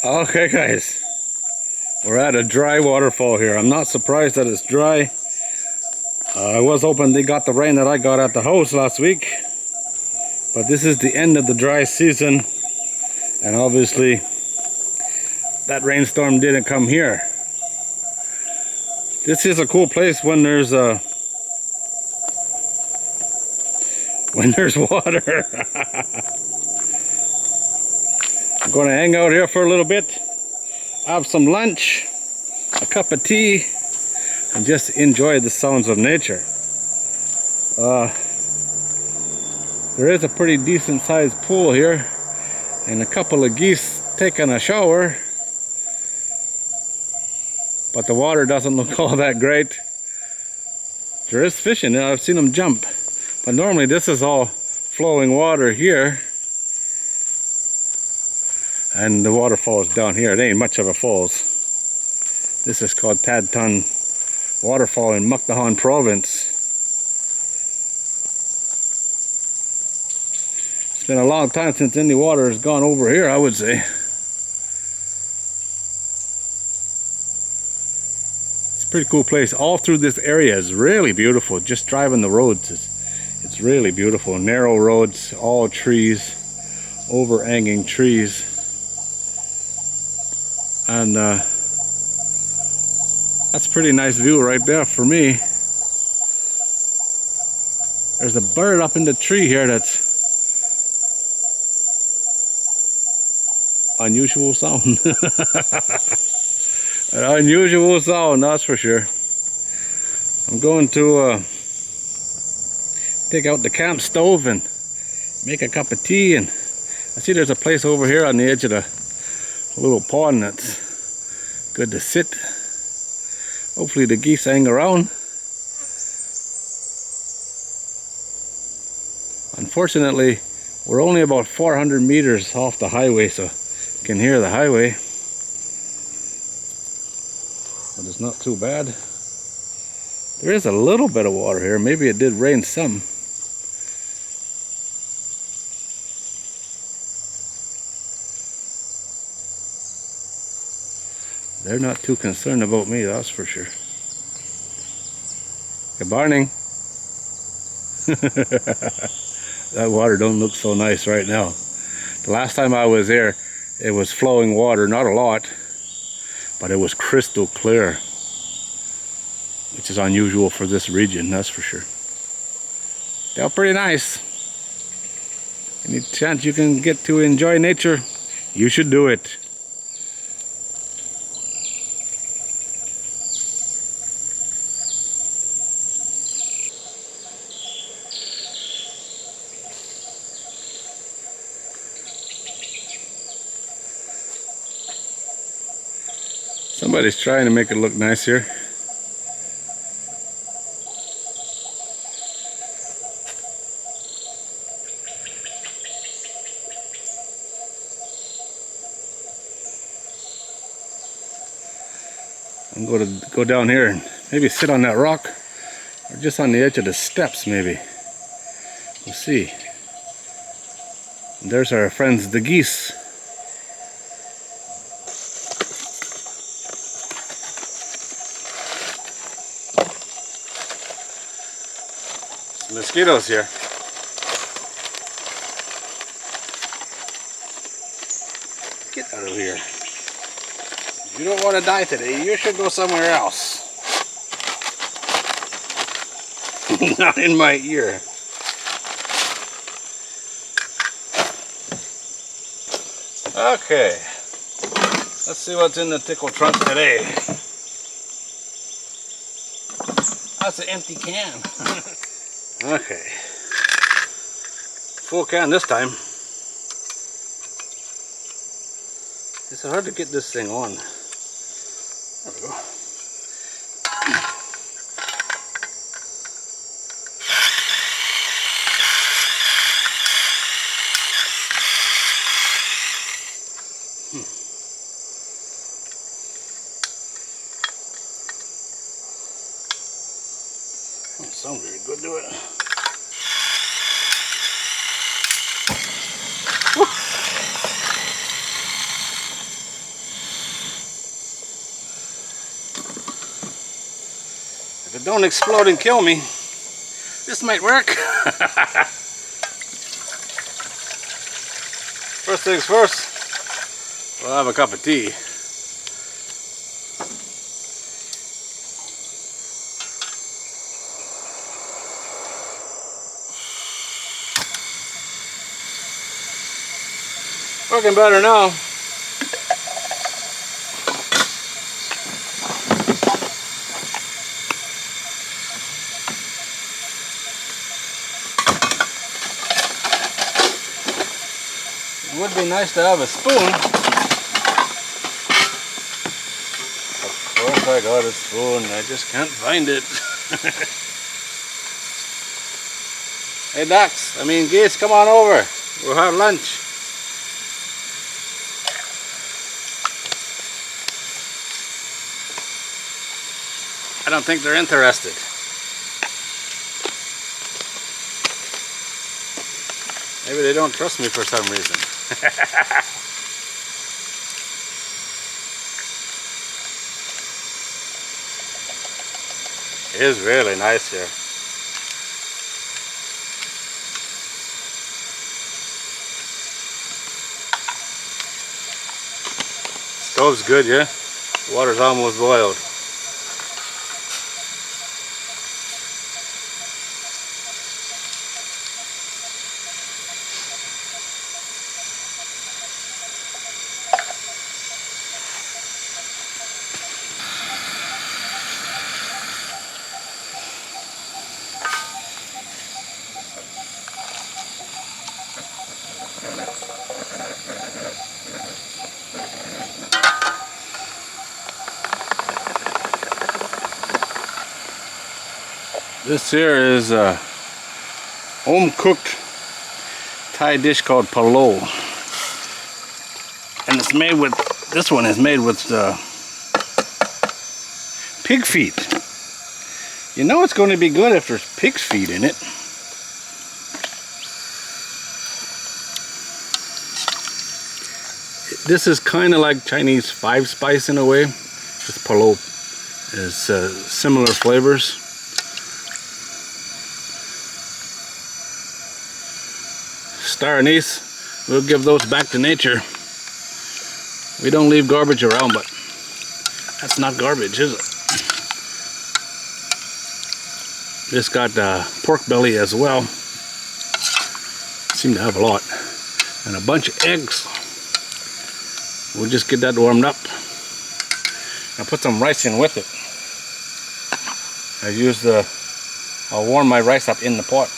Okay guys, we're at a dry waterfall here. I'm not surprised that it's dry. I was hoping they got the rain that I got at the house last week, but this is the end of the dry season, and obviously that rainstorm didn't come here. This is a cool place when there's water. I'm going to hang out here for a little bit, have some lunch, a cup of tea, and just enjoy the sounds of nature. There is a pretty decent sized pool here and a couple of geese taking a shower, but the water doesn't look all that great. There is fish in there, I've seen them jump, but normally this is all flowing water here. And the waterfall is down here. It ain't much of a falls. This is called Pad Ton Waterfall in Mukdahan province. It's been a long time since any water has gone over here, I would say. It's a pretty cool place. All through this area is really beautiful. Just driving the roads, it's really beautiful. Narrow roads, all trees, overhanging trees. And that's a pretty nice view right there for me. There's a bird up in the tree here that's unusual sound. An unusual sound, that's for sure. I'm going to take out the camp stove and make a cup of tea, and I see there's a place over here on the edge of the little pond that's good to sit. Hopefully the geese hang around. Unfortunately, we're only about 400 meters off the highway, so you can hear the highway, but it's not too bad. There is a little bit of water here. Maybe it did rain some. They're not too concerned about me, that's for sure. Good morning. That water don't look so nice right now. The last time I was there, it was flowing water, not a lot, but it was crystal clear, which is unusual for this region, that's for sure. They're pretty nice. Any chance you can get to enjoy nature, you should do it. Somebody's trying to make it look nice here. I'm going to go down here and maybe sit on that rock, or just on the edge of the steps maybe. We'll see. And there's our friends the geese. Mosquitoes here. Get out of here. You don't want to die today. You should go somewhere else. Not in my ear. Okay. Let's see what's in the tickle trunk today. That's an empty can. Okay, full can this time. It's hard to get this thing on. There we go. Doesn't sound very good, do it? But don't explode and kill me. This might work. First things first, we'll have a cup of tea. Working better now. It would be nice to have a spoon. Of course I got a spoon, I just can't find it. Hey ducks, geese, come on over. We'll have lunch. I don't think they're interested. Maybe they don't trust me for some reason. It is really nice here. Stove's good, yeah? The water's almost boiled. This here is a home-cooked Thai dish called palo, and it's made with. This one is made with pig feet. You know it's going to be good if there's pig's feet in it. This is kind of like Chinese five spice in a way. This palo is similar flavors. Star anise, we'll give those back to nature. We don't leave garbage around, but that's not garbage, is it? This got pork belly as well. Seem to have a lot. And a bunch of eggs. We'll just get that warmed up. I'll put some rice in with it. I'll warm my rice up in the pot.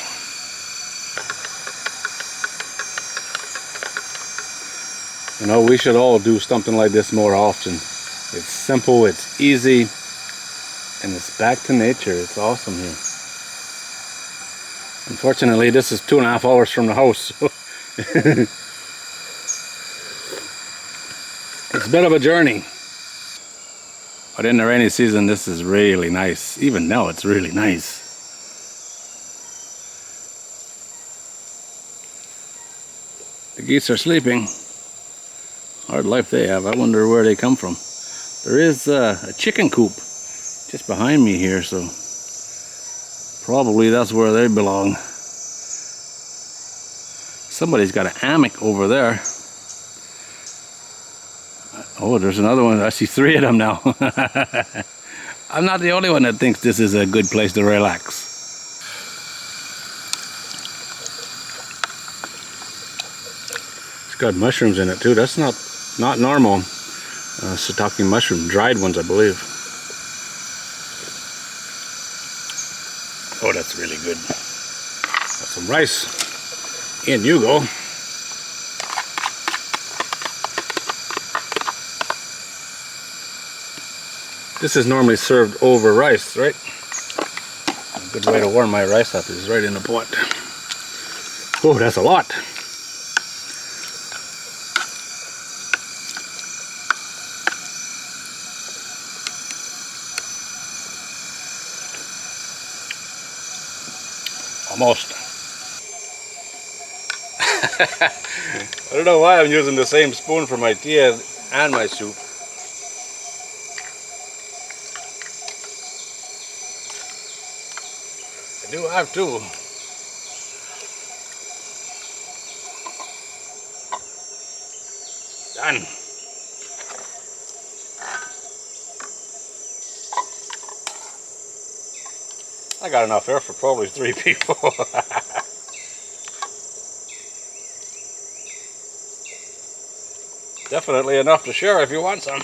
You know, we should all do something like this more often. It's simple, it's easy, and it's back to nature. It's awesome here. Unfortunately, this is 2.5 hours from the house. So it's a bit of a journey. But in the rainy season, this is really nice. Even now, it's really nice. The geese are sleeping. Hard life they have. I wonder where they come from. There is a chicken coop just behind me here, so probably that's where they belong. Somebody's got an hammock over there. Oh, there's another one. I see 3 of them now. I'm not the only one that thinks this is a good place to relax. It's got mushrooms in it too. That's not normal shiitake mushroom, dried ones, I believe. Oh, that's really good. Got some rice. In you go. This is normally served over rice, right? A good way to warm my rice up is right in the pot. Oh, that's a lot. Almost. I don't know why I'm using the same spoon for my tea and my soup. do have two. Done. I got enough here for probably 3 people. Definitely enough to share if you want some.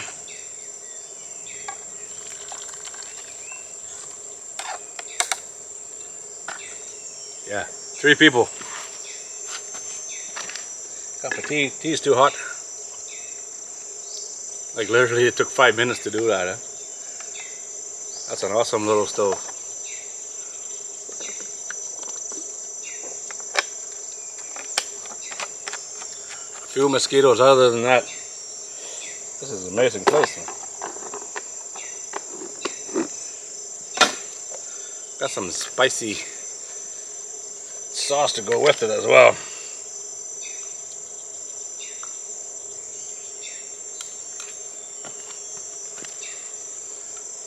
Yeah, 3 people. Cup of tea. Tea's too hot. Like literally it took 5 minutes to do that. Huh? That's an awesome little stove. A few mosquitoes. Other than that, this is an amazing place. Huh? Got some spicy sauce to go with it as well.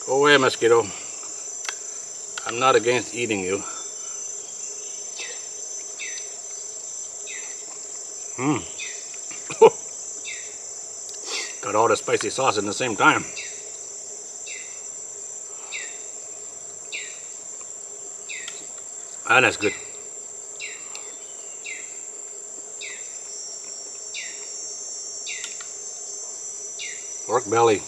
Go away, mosquito. I'm not against eating you. Got all the spicy sauce in the same time. Ah, that's good. Pork belly.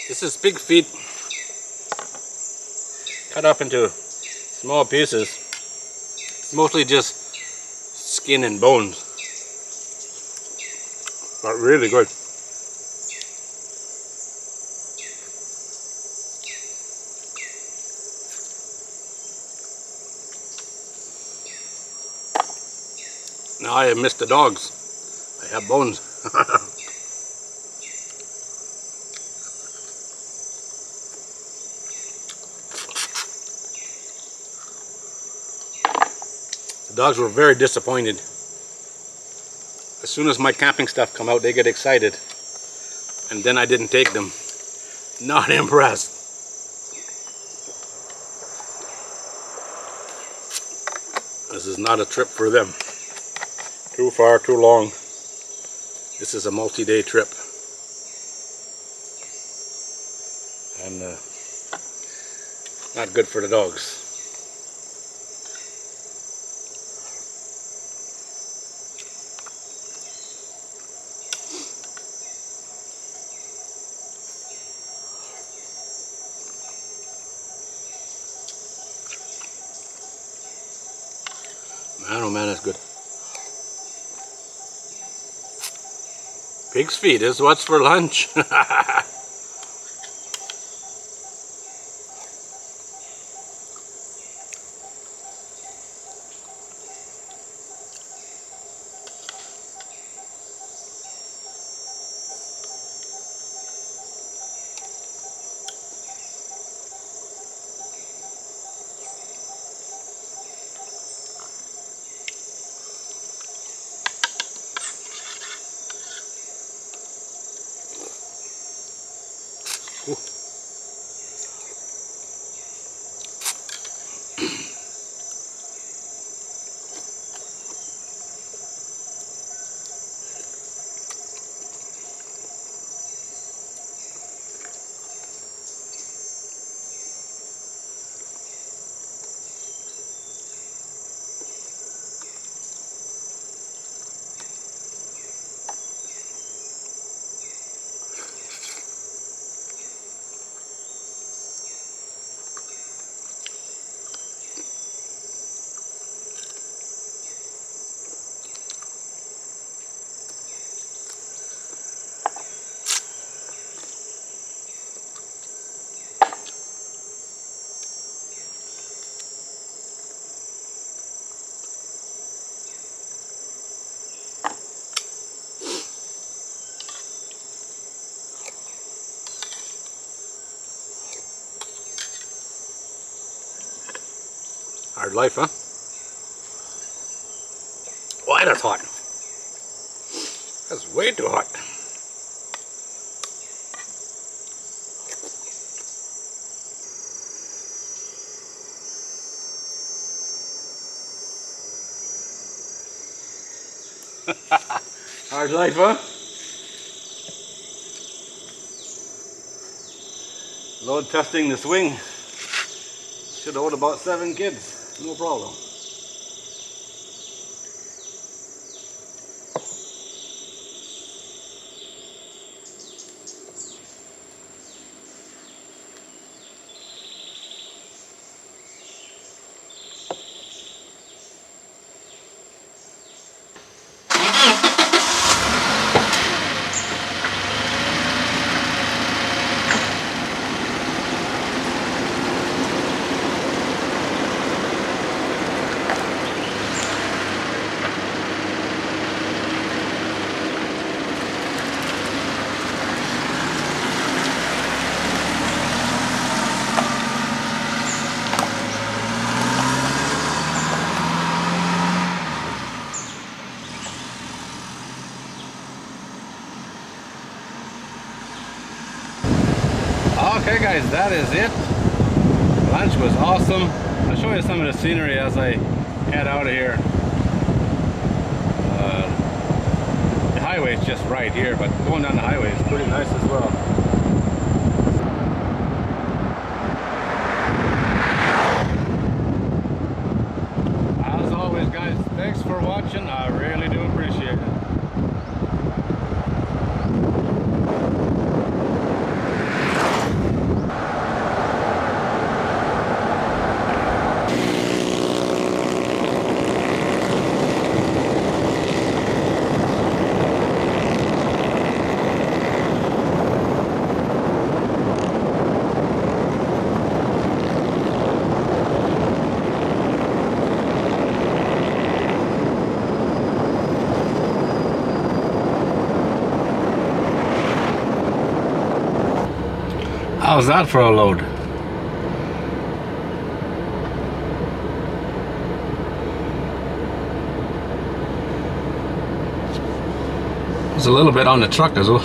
This is pig feet cut up into small pieces. It's mostly just skin and bones, but really good. Now I have missed the dogs. I have bones. The dogs were very disappointed. As soon as my camping stuff come out, they get excited. And then I didn't take them. Not impressed. This is not a trip for them. Too far, too long. This is a multi-day trip. And not good for the dogs. Man, oh man, that's good. Pig's feet is what's for lunch. Ooh. Hard life, huh? Why that's hot? That's way too hot. Hard life, huh? Load testing the swing. Should hold about 7 kids, no problem. Okay guys, that is it. Lunch was awesome. I'll show you some of the scenery as I head out of here. The highway is just right here, but going down the highway is pretty nice as well. As always guys, thanks for watching. I really do appreciate it. How's that for a load? There's a little bit on the truck as well.